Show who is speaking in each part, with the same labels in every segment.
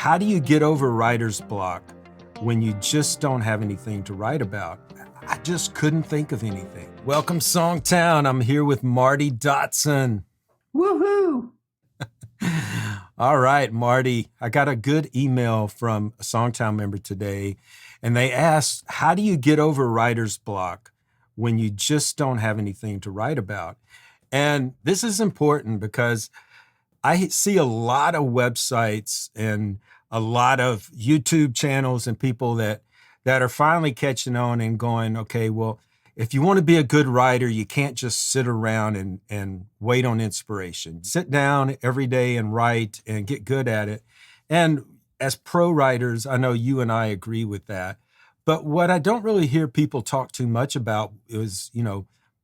Speaker 1: How do you get over writer's block when you just don't have anything to write about? I just couldn't think of anything. Welcome, SongTown. I'm here with Marty Dodson.
Speaker 2: Woohoo!
Speaker 1: All right, Marty, I got a good email from a SongTown member today, and they asked, how do you get over writer's block when you just don't have anything to write about? And this is important because I see a lot of websites and a lot of YouTube channels and people that are finally catching on and going, okay, well, if you want to be a good writer, you can't just sit around and wait on inspiration. Sit down every day and write and get good at it. And as pro writers, I know you and I agree with that. But what I don't really hear people talk too much about is,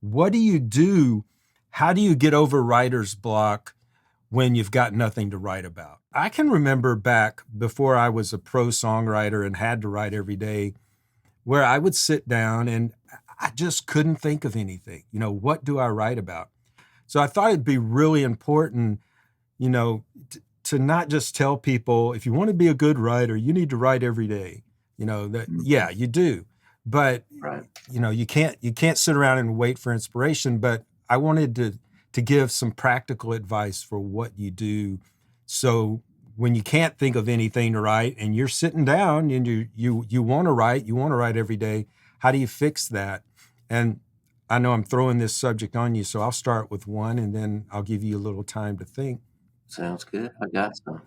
Speaker 1: what do you do? How do you get over writer's block when you've got nothing to write about? I can remember back before I was a pro songwriter and had to write every day, where I would sit down and I just couldn't think of anything. What do I write about? So I thought it'd be really important, to not just tell people, if you want to be a good writer, you need to write every day. Yeah, you do. But
Speaker 2: Right.
Speaker 1: you can't sit around and wait for inspiration. But I wanted to give some practical advice for what you do. So when you can't think of anything to write and you're sitting down and you want to write every day, how do you fix that? And I know I'm throwing this subject on you, so I'll start with one and then I'll give you a little time to think.
Speaker 2: Sounds good. I got some.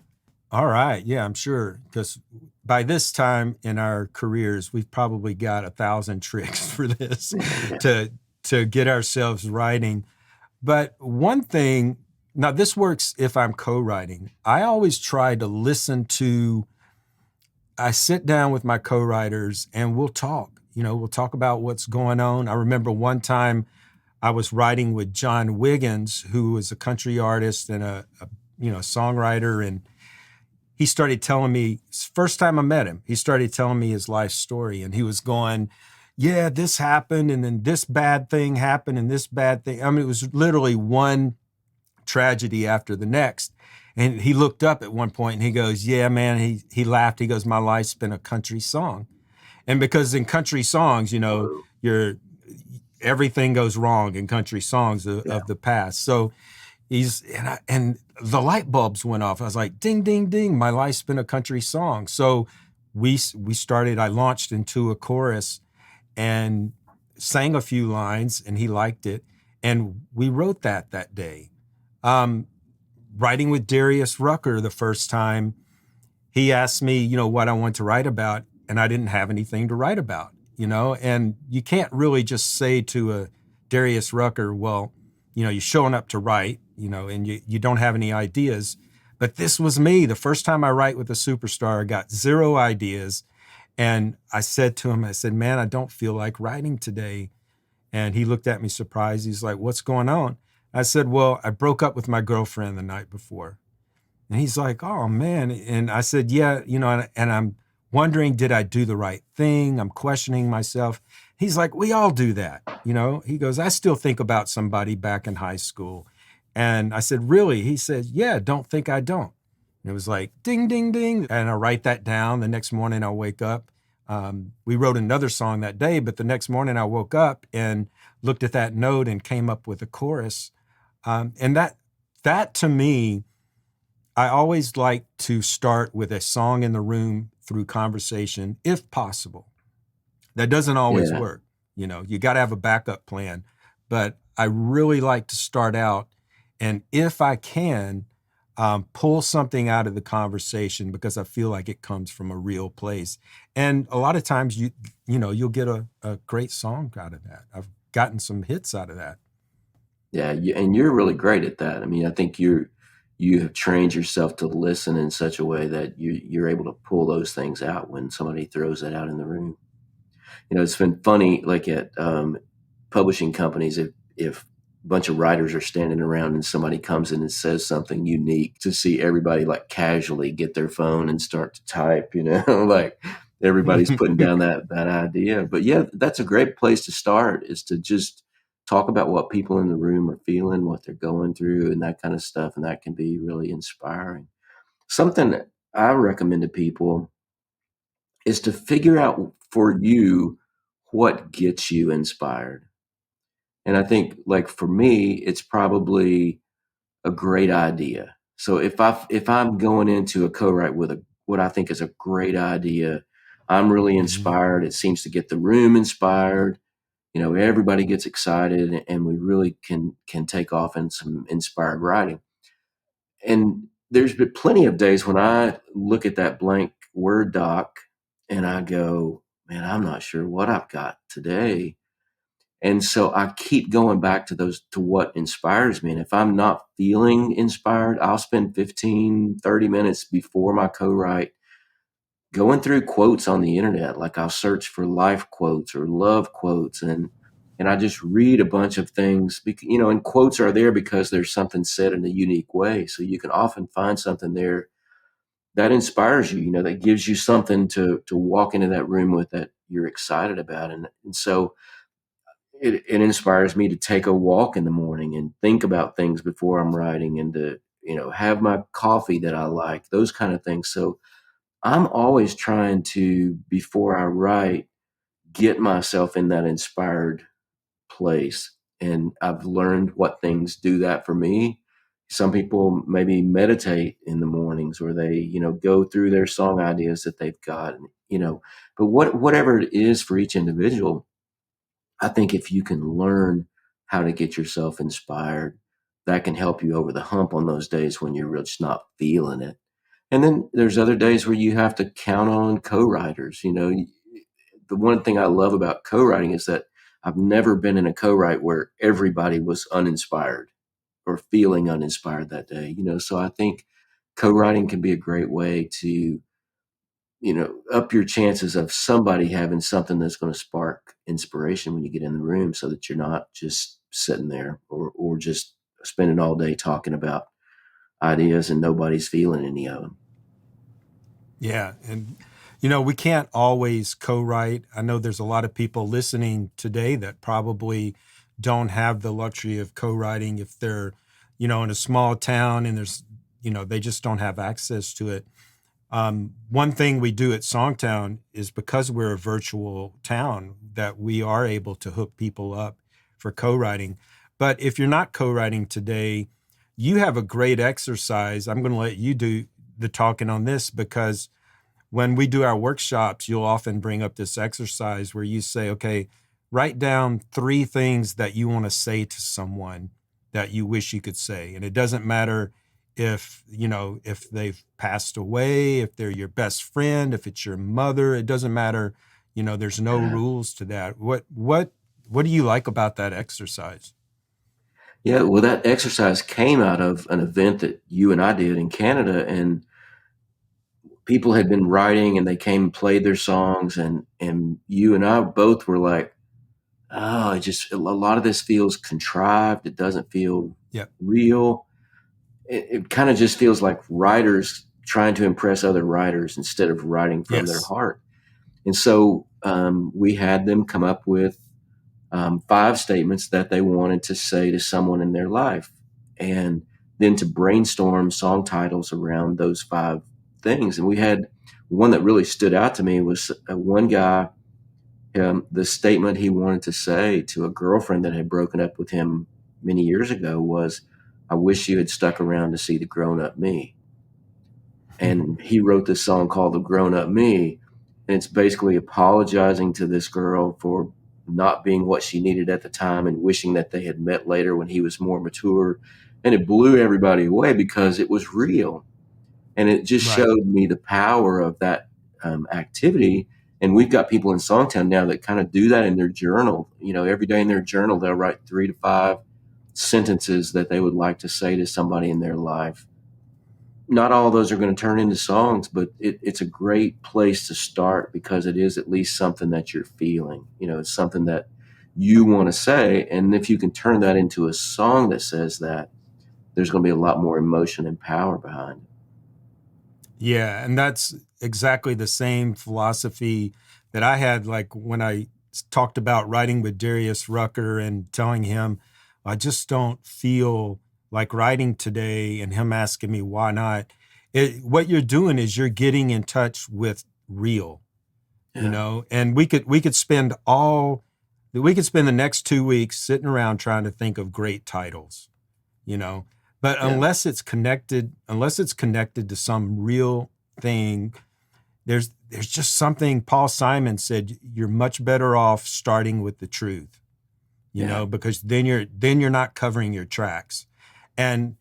Speaker 1: All right. Yeah, I'm sure. Because by this time in our careers, we've probably got 1,000 tricks for this to get ourselves writing. But one thing, now this works if I'm co-writing. I always try to I sit down with my co-writers and we'll talk. We'll talk about what's going on. I remember one time I was writing with John Wiggins, who was a country artist and a songwriter, and he started telling me, first time I met him, he started telling me his life story, and he was going, yeah, this happened, and then this bad thing happened, and this bad thing. I mean, it was literally one tragedy after the next. And he looked up at one point and he goes, yeah, man, he laughed. He goes, my life's been a country song. And because in country songs,
Speaker 2: Whoa.
Speaker 1: everything goes wrong in country songs of the past. So and the light bulbs went off. I was like, ding, ding, ding, my life's been a country song. So I launched into a chorus and sang a few lines, and he liked it. And we wrote that day. Writing with Darius Rucker the first time, he asked me, what I want to write about, and I didn't have anything to write about, and you can't really just say to a Darius Rucker, well, you're showing up to write, and you don't have any ideas. But this was me. The first time I write with a superstar, I got 0 ideas. And I said to him, man, I don't feel like writing today. And he looked at me surprised. He's like, what's going on? I said, well, I broke up with my girlfriend the night before. And he's like, oh, man. And I said, yeah, and I'm wondering, did I do the right thing? I'm questioning myself. He's like, we all do that. He goes, I still think about somebody back in high school. And I said, really? He said, yeah, don't think I don't. And it was like, ding, ding, ding. And I write that down. The next morning I'll wake up. We wrote another song that day, but the next morning I woke up and looked at that note and came up with a chorus. And that to me, I always like to start with a song in the room through conversation, if possible. That doesn't always work. You got to have a backup plan. But I really like to start out, and if I can, pull something out of the conversation because I feel like it comes from a real place. And a lot of times you'll get a great song out of that. I've gotten some hits out of that.
Speaker 2: Yeah, and you're really great at that. I mean, I think you have trained yourself to listen in such a way that you're able to pull those things out when somebody throws it out in the room. It's been funny, like at publishing companies, if a bunch of writers are standing around and somebody comes in and says something unique, to see everybody like casually get their phone and start to type, like everybody's putting down that idea. But yeah, that's a great place to start, is to just talk about what people in the room are feeling, what they're going through, and that kind of stuff. And that can be really inspiring. Something I recommend to people is to figure out for you what gets you inspired. And I think, like for me, it's probably a great idea. So if I'm going into a co-write with a what I think is a great idea, I'm really
Speaker 1: Hmm.
Speaker 2: inspired. It seems to get the room inspired. Everybody gets excited, and we really can take off in some inspired writing. And there's been plenty of days when I look at that blank Word doc and I go, man, I'm not sure what I've got today. And so I keep going back to what inspires me. And if I'm not feeling inspired, I'll spend 15, 30 minutes before my co-write going through quotes on the internet. Like I'll search for life quotes or love quotes, and I just read a bunch of things. And quotes are there because there's something said in a unique way. So you can often find something there that inspires you. That gives you something to walk into that room with that you're excited about, and so it inspires me to take a walk in the morning and think about things before I'm writing, and to have my coffee that I like, those kind of things. So I'm always trying to, before I write, get myself in that inspired place. And I've learned what things do that for me. Some people maybe meditate in the mornings, or they, go through their song ideas that they've got, but whatever it is for each individual, I think if you can learn how to get yourself inspired, that can help you over the hump on those days when you're just not feeling it. And then there's other days where you have to count on co-writers. The one thing I love about co-writing is that I've never been in a co-write where everybody was uninspired or feeling uninspired that day. So I think co-writing can be a great way to up your chances of somebody having something that's going to spark inspiration when you get in the room, so that you're not just sitting there, or just spending all day talking about ideas and nobody's feeling any of them.
Speaker 1: Yeah. And, we can't always co write. I know there's a lot of people listening today that probably don't have the luxury of co writing if they're, in a small town and they just don't have access to it. One thing we do at SongTown is, because we're a virtual town, that we are able to hook people up for co-writing. But if you're not co-writing today, you have a great exercise. I'm going to let you do the talking on this, because when we do our workshops, you'll often bring up this exercise where you say, okay, write down 3 things that you want to say to someone that you wish you could say. And it doesn't matter if they've passed away, if they're your best friend, if it's your mother, it doesn't matter. There's no
Speaker 2: Yeah.
Speaker 1: rules to that. What do you like about that exercise?
Speaker 2: Yeah, well, that exercise came out of an event that you and I did in Canada, and people had been writing, and they came and played their songs, and you and I both were like, oh, it just a lot of this feels contrived. It doesn't feel
Speaker 1: Yep.
Speaker 2: real. It kind of just feels like writers trying to impress other writers instead of writing from their
Speaker 1: Yes.
Speaker 2: heart. And so we had them come up with 5 statements that they wanted to say to someone in their life, and then to brainstorm song titles around those 5 things. And we had one that really stood out to me was one guy, the statement he wanted to say to a girlfriend that had broken up with him many years ago was, I wish you had stuck around to see the grown up me. And he wrote this song called The Grown Up Me. And it's basically apologizing to this girl for not being what she needed at the time, and wishing that they had met later when he was more mature. And it blew everybody away because it was real. And it just
Speaker 1: Right.
Speaker 2: showed me the power of that activity. And we've got people in Songtown now that kind of do that in their journal. Every day in their journal, they'll write 3 to 5 sentences that they would like to say to somebody in their life. Not all of those are going to turn into songs, but it's a great place to start, because it is at least something that you're feeling. It's something that you want to say. And if you can turn that into a song that says that, there's going to be a lot more emotion and power behind it.
Speaker 1: Yeah, and that's exactly the same philosophy that I had, like when I talked about writing with Darius Rucker and telling him I just don't feel like writing today, and him asking me why not. what you're doing is you're getting in touch with real,
Speaker 2: Yeah.
Speaker 1: and we could spend the next 2 weeks sitting around trying to think of great titles, you know, but
Speaker 2: Yeah.
Speaker 1: unless it's connected to some real thing, there's just something. Paul Simon said you're much better off starting with the truth,
Speaker 2: Yeah.
Speaker 1: because then you're not covering your tracks. And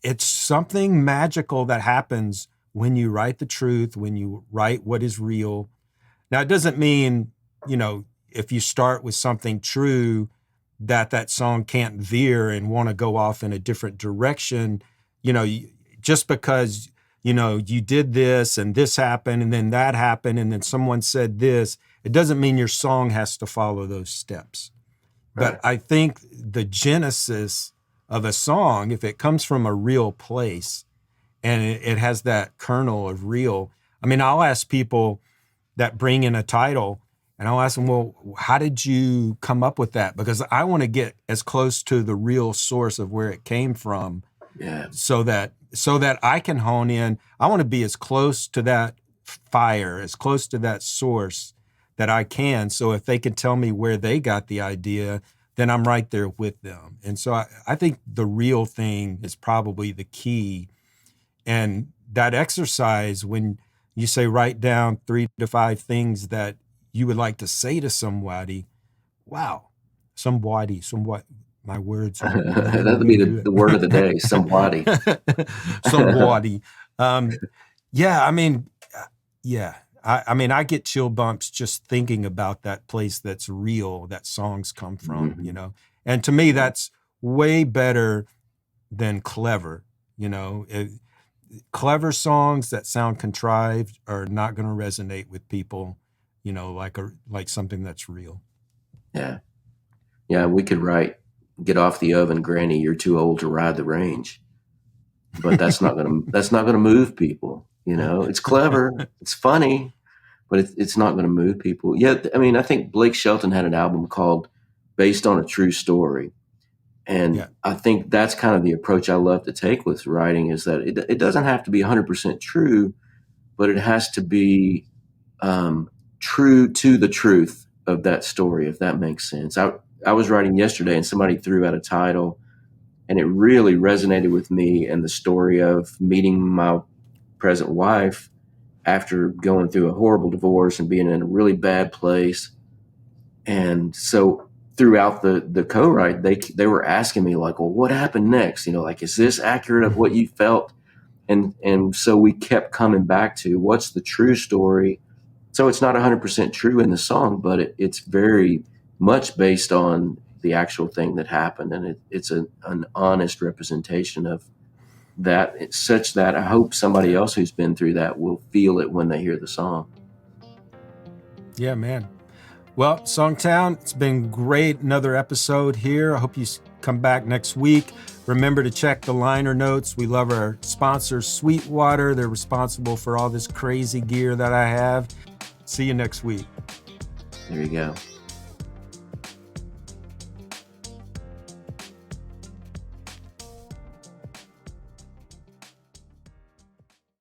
Speaker 1: it's something magical that happens when you write the truth, when you write what is real. Now, it doesn't mean, if you start with something true, that song can't veer and want to go off in a different direction, just because, you did this and this happened and then that happened and then someone said this, it doesn't mean your song has to follow those steps. But
Speaker 2: Right.
Speaker 1: I think the genesis of a song, if it comes from a real place and it has that kernel of real, I mean, I'll ask people that bring in a title and I'll ask them, well, how did you come up with that? Because I want to get as close to the real source of where it came from,
Speaker 2: Yeah.
Speaker 1: so that I can hone in. I want to be as close to that fire, as close to that source that I can. So if they can tell me where they got the idea, then I'm right there with them. And so I think the real thing is probably the key. And that exercise, when you say write down 3 to 5 things that you would like to say to somebody, wow, somewhat, my words are
Speaker 2: That'll be the word of the day, somebody.
Speaker 1: somebody. Yeah, I mean, yeah. I mean, I get chill bumps just thinking about that place that's real, that songs come from,
Speaker 2: Mhm.
Speaker 1: And to me, that's way better than clever, you know. Clever songs that sound contrived are not going to resonate with people, like something that's real.
Speaker 2: Yeah. Yeah, we could write, "Get off the oven, Granny, you're too old to ride the range." But that's not gonna move people, you know? It's clever, it's funny, but it's not gonna move people. Yeah, I mean, I think Blake Shelton had an album called "Based on a True Story," and
Speaker 1: Yeah,
Speaker 2: I think that's kind of the approach I love to take with writing, is that it doesn't have to be 100% true, but it has to be, true to the truth of that story, if that makes sense. I was writing yesterday and somebody threw out a title and it really resonated with me and the story of meeting my present wife after going through a horrible divorce and being in a really bad place. And so throughout the co-write, they were asking me like, well, what happened next? Like, is this accurate of what you felt? And so we kept coming back to what's the true story. So it's not 100% true in the song, but it's very much based on the actual thing that happened, and it's an honest representation of that. It's such that I hope somebody
Speaker 1: yeah,
Speaker 2: else who's been through that will feel it when they hear the song.
Speaker 1: yeah, man. Well, Songtown, it's been great. Another episode here. I hope you come back next week. Remember to check the liner notes. We love our sponsor, Sweetwater. They're responsible for all this crazy gear that I have. See you next week.
Speaker 2: There you go.